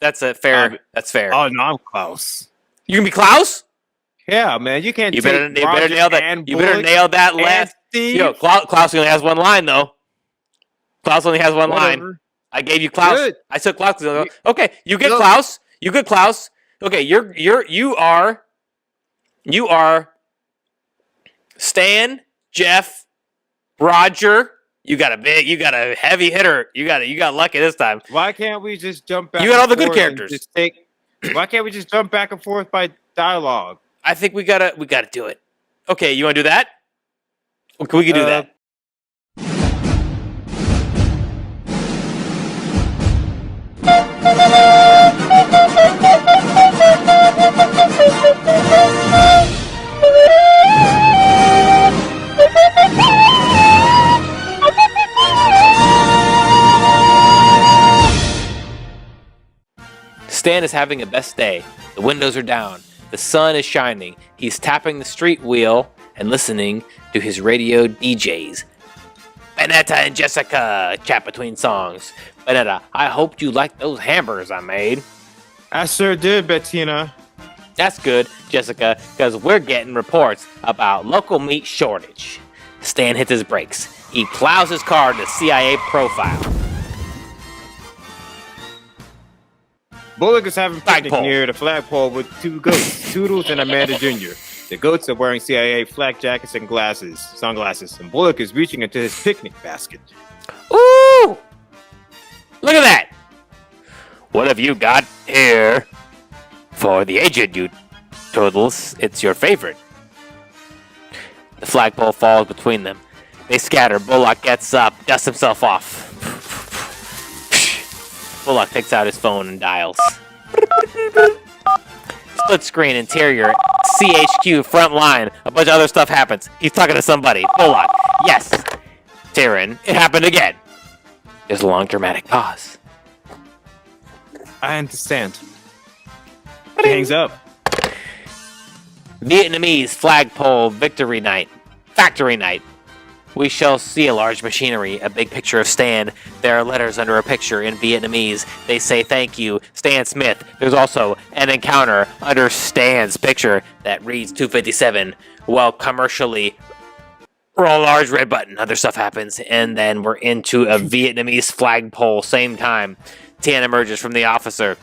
That's a fair. That's fair. Oh no, I'm Klaus. You can be Klaus? Yeah, man, you can't. You better nail that. You better nail that last. Yo, Klaus only has one line though. Klaus only has one line. I gave you Klaus. Good. I took Klaus. Okay, you get Klaus. You get Klaus. Okay, you are Stan, Jeff, Roger. You got a heavy hitter. You got lucky this time. Why can't we just jump back? You got all the good characters. Why can't we just jump back and forth by dialogue? I think we gotta do it. Okay, you want to do that? Okay, we can do that. Stan is having a best day. The windows are down. The sun is shining. He's tapping the street wheel and listening to his radio DJs. Benetta and Jessica chat between songs. Benetta, I hoped you liked those hamburgers I made. I sure did, Bettina. That's good, Jessica, because we're getting reports about local meat shortage. Stan hits his brakes. He plows his car to CIA profile. Bullock is having a picnic near the flagpole with two goats, Toodles and Amanda Jr. The goats are wearing CIA flak jackets and sunglasses, and Bullock is reaching into his picnic basket. Ooh! Look at that! What have you got here? For the aged, you Toodles, it's your favorite. The flagpole falls between them. They scatter. Bullock gets up, dusts himself off. Bullock takes out his phone and dials. Split screen, interior, CHQ, front line. A bunch of other stuff happens. He's talking to somebody. Bullock. Yes. Tyrion. It happened again. There's a long dramatic pause. I understand. He hangs up. Vietnamese flagpole victory night. Factory night. We shall see a large machinery, a big picture of Stan. There are letters under a picture in Vietnamese. They say thank you, Stan Smith. There's also an encounter under Stan's picture that reads 257. Well, commercially, roll large red button. Other stuff happens, and then we're into a Vietnamese flagpole. Same time, Tien emerges from the officer.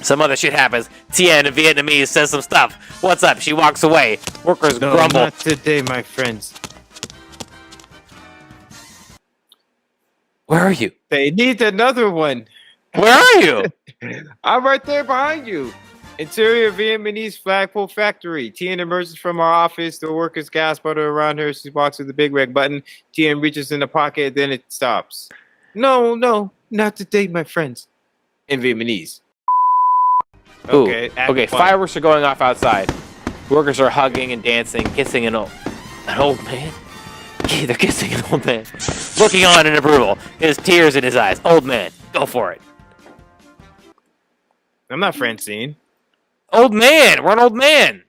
Some other shit happens. Tien in Vietnamese says some stuff. What's up? She walks away. Workers grumble. Not today, my friends. Where are you? They need another one. Where are you? I'm right there behind you. Interior Vietnamese flagpole factory. Tien emerges from our office. The workers gasp out around her. She walks with the big red button. Tien reaches in the pocket, then it stops. No, not today, my friends. In Vietnamese. Okay, fireworks are going off outside. Workers are hugging and dancing, kissing an old man. They're kissing an old man. Looking on in approval. His tears in his eyes. Old man, go for it. I'm not Francine. Old man, we're an old man.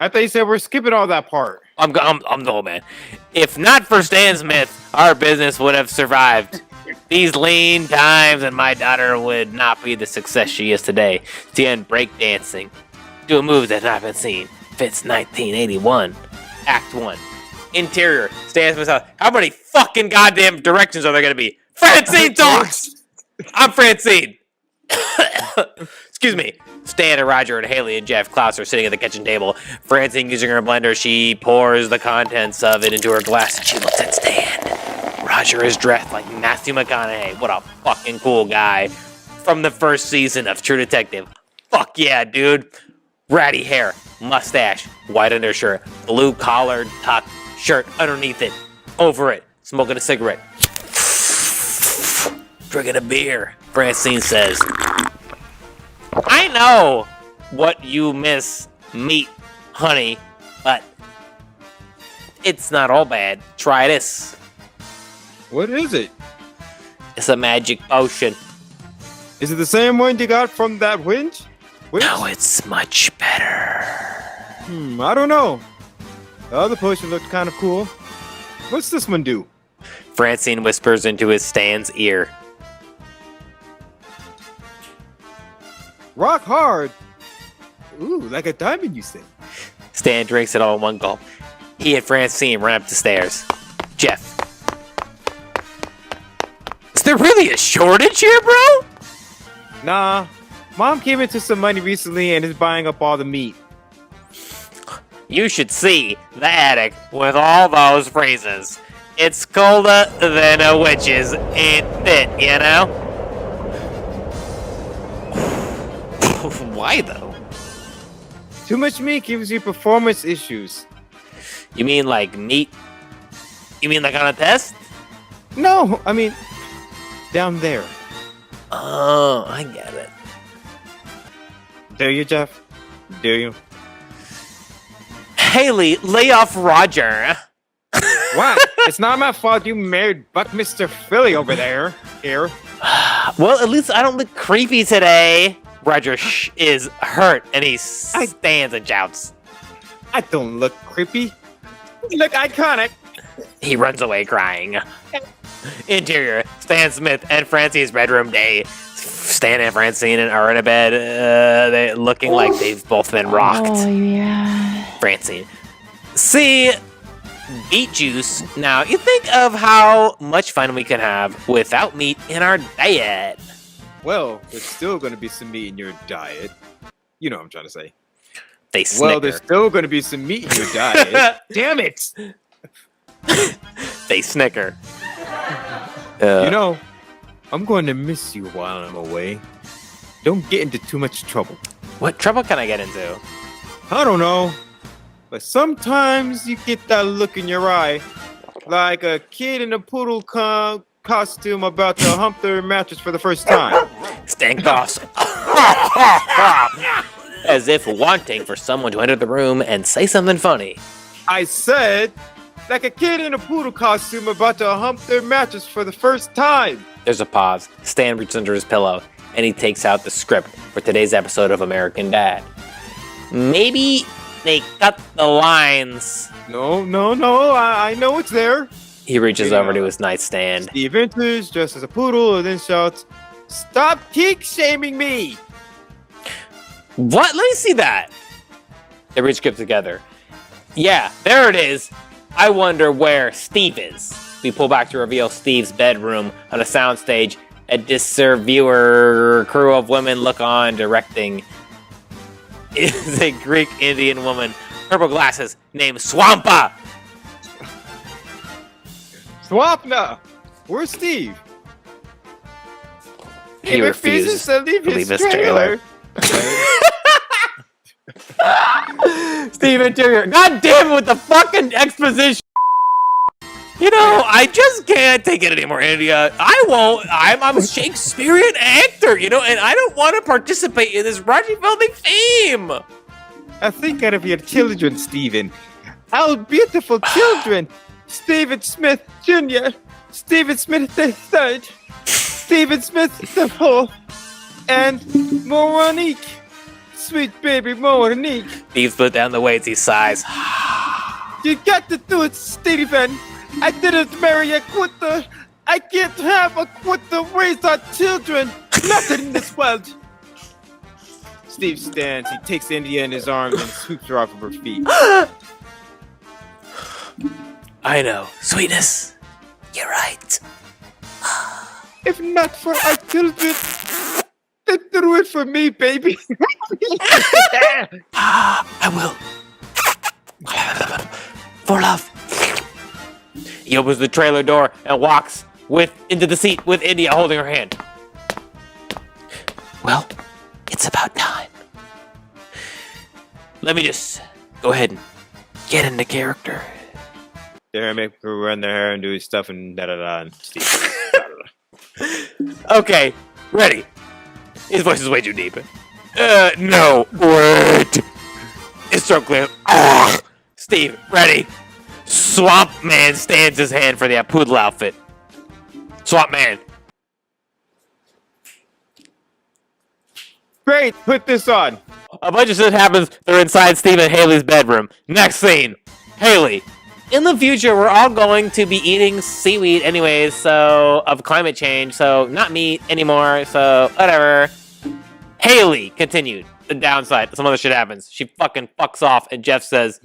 I thought you said we're skipping all that part. I'm the old man. If not for Stan Smith, our business would have survived. These lean times, and my daughter would not be the success she is today. Tien breakdancing. Do a move that's not been seen. Fits 1981. Act 1. Interior. Stan Smith's house. How many fucking goddamn directions are there going to be? Francine talks! I'm Francine. Excuse me. Stan and Roger and Haley and Jeff Klaus are sitting at the kitchen table. Francine using her blender. She pours the contents of it into her glass and she looks at Stan. Roger is dressed like Matthew McConaughey. What a fucking cool guy. From the first season of True Detective. Fuck yeah, dude. Ratty hair, mustache, white undershirt, blue collared tuck, shirt underneath it, over it, smoking a cigarette. Drinking a beer, Francine says. I know what you miss, meat, honey, but it's not all bad. Try this. What is it? It's a magic potion. Is it the same one you got from that winch? No, it's much better. I don't know. The other potion looked kind of cool. What's this one do? Francine whispers into his Stan's ear. Rock hard. Ooh, like a diamond, you say. Stan drinks it all in one gulp. He and Francine run up the stairs. Jeff. Is there really a shortage here, bro? Nah, Mom came into some money recently and is buying up all the meat. You should see the attic with all those phrases. It's colder than a witch's ain't it, you know? Why though? Too much meat gives you performance issues. You mean like meat? You mean like on a test? No, I mean, down there. Oh, I get it. Do you, Jeff? Do you? Haley, lay off Roger. What? It's not my fault you married Buckminster Philly over there. Here. Well, at least I don't look creepy today. Roger is hurt and he stands and shouts. I don't look creepy. You look iconic. He runs away crying. Interior, Stan Smith and Francine's bedroom day. Stan and Francine are in a bed, they looking like they've both been rocked. Oh, yeah. Francine. See, beet juice. Now, you think of how much fun we can have without meat in our diet. Well, there's still going to be some meat in your diet. You know what I'm trying to say. They snicker. Well, there's still going to be some meat in your diet. Damn it! They snicker. You know, I'm going to miss you while I'm away. Don't get into too much trouble. What trouble can I get into? I don't know, but sometimes you get that look in your eye, like a kid in a poodle costume about to hump their mattress for the first time. Stan coughs. As if wanting for someone to enter the room and say something funny. I said, like a kid in a poodle costume about to hump their mattress for the first time. There's a pause. Stan reaches under his pillow, and he takes out the script for today's episode of American Dad. Maybe they cut the lines. No, I know it's there. He reaches over to his nightstand. Steve enters, dressed as a poodle, and then shouts, "Stop kink-shaming me!" What? Let me see that. They read script together. Yeah, there it is. I wonder where Steve is. We pull back to reveal Steve's bedroom on a soundstage. A disserviewer crew of women look on, directing is a Greek Indian woman, purple glasses, named Swampa. Swampna! Where's Steve? He refuses to leave his trailer. trailer. Steve Interior. God damn it with the fucking exposition. You know, I just can't take it anymore, India. I won't. I'm a Shakespearean actor, you know, and I don't want to participate in this raunchy, filthy theme. I think out of your children, Stephen. Our beautiful children. Stephen Smith Jr., Stephen Smith III, Stephen Smith IV, and Monique. Sweet baby Monique. Steve split down the weights, he sighs. You got to do it, Stephen. I didn't marry a quitter. I can't have a quitter raise our children. Nothing in this world. Steve stands. He takes India in his arms and sweeps her off of her feet. I know. Sweetness. You're right. If not for our children, they do it for me, baby. I will. For love. He opens the trailer door and walks into the seat with India holding her hand. Well, it's about time. Let me just go ahead and get into character. They're make her run their hair and do his stuff and da-da-da and Steve. Okay, ready. His voice is way too deep. No, wait. His throat clear. Steve, ready. Swamp Man stands his hand for the poodle outfit. Swamp Man. Great, put this on. A bunch of shit happens. They're inside Steve and Haley's bedroom. Next scene. Haley. In the future, we're all going to be eating seaweed anyways, so, of climate change, so not meat anymore, so whatever. Haley continued. The downside, some other shit happens. She fucking fucks off, and Jeff says,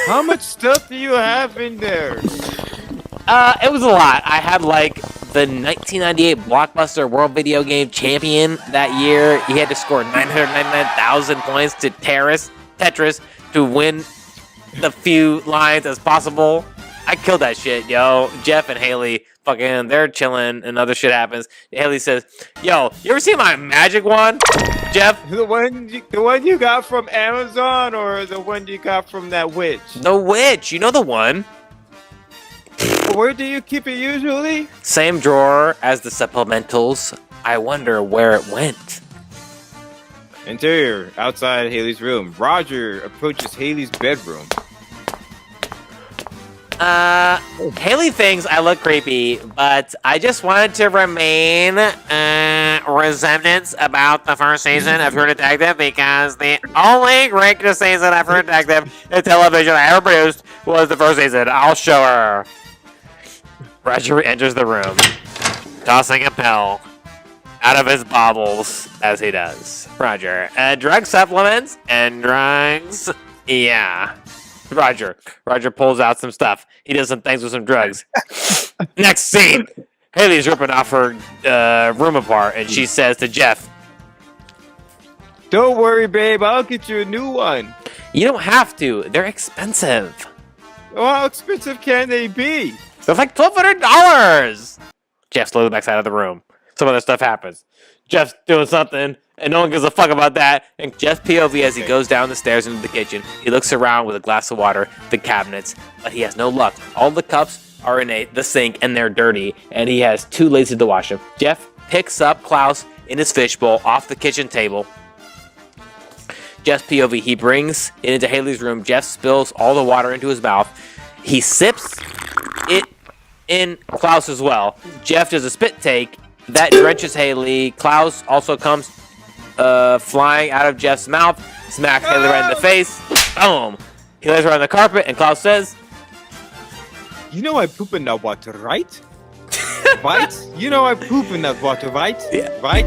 How much stuff do you have in there? It was a lot. I had like the 1998 Blockbuster World Video Game Champion that year. He had to score 999,000 points to Tetris to win the few lines as possible. I killed that shit, yo. Jeff and Haley, fucking, they're chilling, and other shit happens. Haley says, "Yo, you ever see my magic wand, Jeff?" The one you got from Amazon, or the one you got from that witch? The witch, you know the one. Where do you keep it usually? Same drawer as the supplementals. I wonder where it went. Interior, outside Haley's room. Roger approaches Haley's bedroom. Haley thinks I look creepy, but I just wanted to remain resemblance about the first season of True Detective, because the only great season of True Detective in television I ever produced was the first season. I'll show her. Roger enters the room, tossing a pill out of his baubles as he does. Roger, drug supplements and drugs, yeah. Roger pulls out some stuff. He does some things with some drugs. Next scene. Haley's ripping off her room apart, and she says to Jeff, Don't worry, babe. I'll get you a new one. You don't have to. They're expensive. Well, how expensive can they be? They're like $1,200. Jeff slowly backs out of the room. Some other stuff happens. Jeff's doing something, and no one gives a fuck about that. And Jeff POV as he goes down the stairs into the kitchen. He looks around with a glass of water, the cabinets, but he has no luck. All the cups are in the sink, and they're dirty, and he has too lazy to wash them. Jeff picks up Klaus in his fishbowl off the kitchen table. Jeff's POV, he brings it into Haley's room. Jeff spills all the water into his mouth. He sips it in Klaus as well. Jeff does a spit take that drenches Haley. Klaus also comes flying out of Jeff's mouth, smacks Haley right in the face. Boom! He lays her on the carpet, and Klaus says, You know I poop in that water, right? Right? You know I poop in that water, right? Yeah. Right?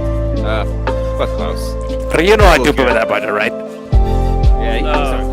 Fuck Klaus. You know I do put that butter, right? Yeah,